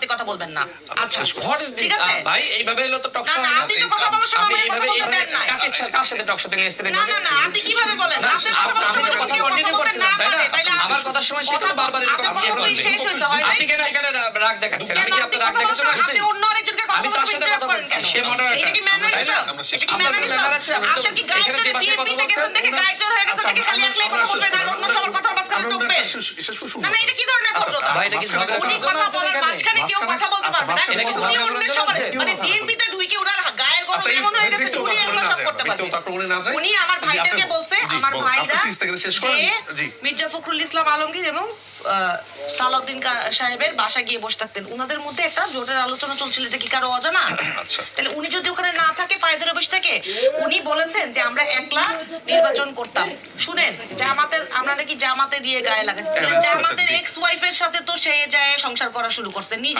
আপনি কথা বলবেন না। আচ্ছা হোয়াট ইজ ঠিক দিস আছে ভাই এইভাবে এলো তো টক না শো না আপনি তো কথা বলার সময় আমাকে কথা বলতে দেন না। কার সাথে টক শোতে নিয়ে এসেছিলেন না না না আপনি কিভাবে বলেন আপনি কথা বলার সময় যদি কেউ কথা বলতে না পারে তাহলে আমার কথার সময় সে তো বারবার এরকম কথা বলতেই শেষ হইতে হয় আপনি কেন এখানে রাগ দেখাচ্ছেন আমি কেন কি আপনি আপনার রাগ কথা বলার দেখাতে সময় আসছি আপনি অন্য আরেকজনকে কথা আমি তার বলতে সাথে ইন্টারাপ্ট কথা করেন বলছি কেন? সে মডারেটর এটা কি ম্যানারিজম? এটা কি ম্যানারিজম? আপনার কি গাইড চলে বিএনপি থেকে গেছেন থেকে গাইড চলে হয়ে গেছে থেকে খালি একলাই কথা বলবেন আর অন্য সবার কথার মাঝখানে ঢুকবেন না না এটা কি ধরনের ভদ্রতা ভাই, এটা কি ঝগড়া উনি করার কথা জন্য বলার আছে মাঝখানে কেউ কথা বলতে পারবে না এটা কি উনি ঝগড়া অন্য করার সবার জন্য আছে? মানে বিএনপিতে ঢুকে ওনার গায়ের গরম এমন হয়ে গেছে যে উনি এগুলো সব করতে পারবে উনি আমার ভাইদেরকে বলছে আমার ভাইরা যে মির্জা ফখরুল ইসলাম আলমগীর এবং সালাউদ্দিন সাহেবের বাসা গিয়ে বসে থাকতেন উনাদের মধ্যে একটা জোটের আলোচনা চলছিল এটা কি কারো অজানা তাহলে উনি যদি ওখানে না থাকে পায়ে ধরে বসে থাকে উনি বলেছেন যে আমরা একলা নির্বাচন করতাম শুনেন জামাতের আমরা নাকি জামাতে দিয়ে গায়ে লাগাইছি জামাতের এক্স ওয়াইফের সাথে তো সে যায় সংসার করা শুরু করছে নিজে